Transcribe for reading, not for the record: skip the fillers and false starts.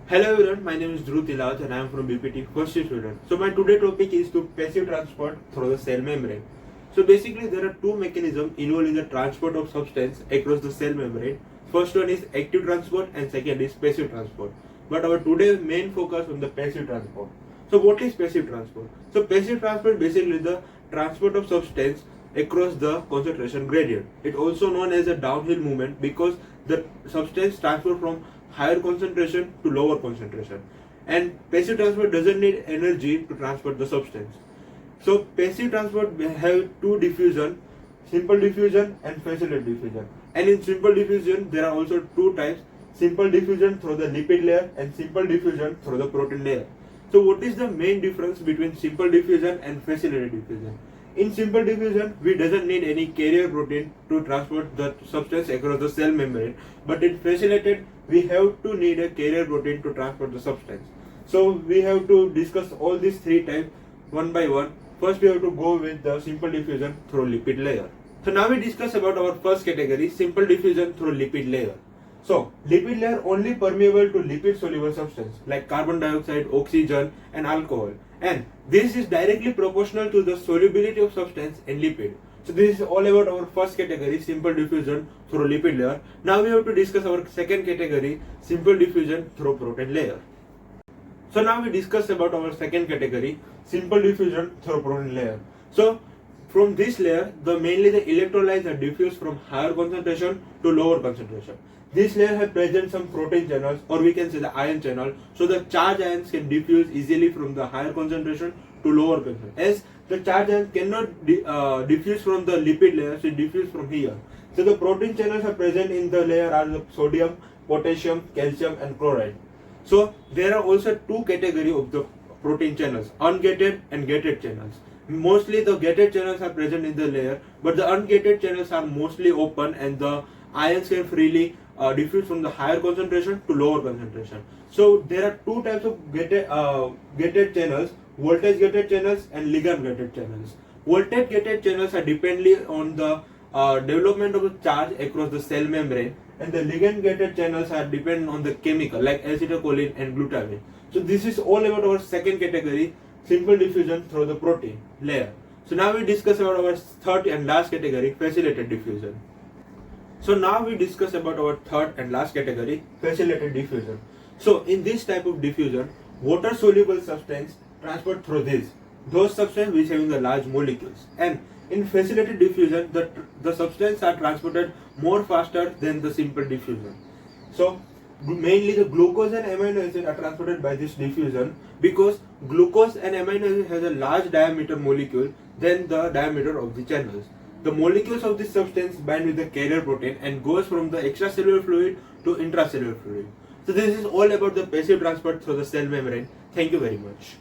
Hello everyone, my name is Dhruv Tilaut and I am from BPT first year student. So my today topic is to passive transport through the cell membrane. So basically there are two mechanisms involved in the transport of substance across the cell membrane. First one is active transport and second is passive transport. But our today main focus on the passive transport. So what is passive transport? So passive transport basically the transport of substance across the concentration gradient. It also known as a downhill movement because the substance transfer from higher concentration to lower concentration, and passive transport doesn't need energy to transport the substance. So passive transport have two diffusion, simple diffusion and facilitated diffusion. And in simple diffusion there are also two types, simple diffusion through the lipid layer and simple diffusion through the protein layer. So what is the main difference between simple diffusion and facilitated diffusion? In simple diffusion, we doesn't need any carrier protein to transport the substance across the cell membrane, but in facilitated, we have to need a carrier protein to transport the substance. So we have to discuss all these three types one by one. First, we have to go with the simple diffusion through lipid layer. So now we discuss about our first category, simple diffusion through lipid layer. So, lipid layer only permeable to lipid soluble substance like carbon dioxide, oxygen and alcohol, and this is directly proportional to the solubility of substance in lipid. So this is all about our first category, simple diffusion through lipid layer. Now we have to discuss our second category, simple diffusion through protein layer. So now we discuss about our second category, simple diffusion through protein layer. So from this layer, mainly the electrolytes are diffused from higher concentration to lower concentration. This layer has present some protein channels, or we can say the ion channel, so the charged ions can diffuse easily from the higher concentration to lower concentration. As the charged ions cannot diffuse from the lipid layer, so it diffuse from here. So the protein channels are present in the layer are the sodium, potassium, calcium and chloride. So there are also two categories of the protein channels, ungated and gated channels. Mostly the gated channels are present in the layer, but the ungated channels are mostly open and the ions can freely diffuse from the higher concentration to lower concentration. So there are two types of gated channels, voltage gated channels and ligand gated channels. Voltage gated channels are dependent on the development of the charge across the cell membrane, and the ligand gated channels are dependent on the chemical like acetylcholine and glutamine. So this is all about our second category, simple diffusion through the protein layer. So now we discuss about our third and last category, facilitated diffusion. So now we discuss about our third and last category, facilitated diffusion. So in this type of diffusion, water soluble substance transport through those substances which having the large molecules, and in facilitated diffusion the substance are transported more faster than the simple diffusion. So mainly the glucose and amino acid are transported by this diffusion because glucose and amino acid has a large diameter molecule than the diameter of the channels. The molecules of this substance bind with the carrier protein and goes from the extracellular fluid to intracellular fluid. So this is all about the passive transport through the cell membrane. Thank you very much.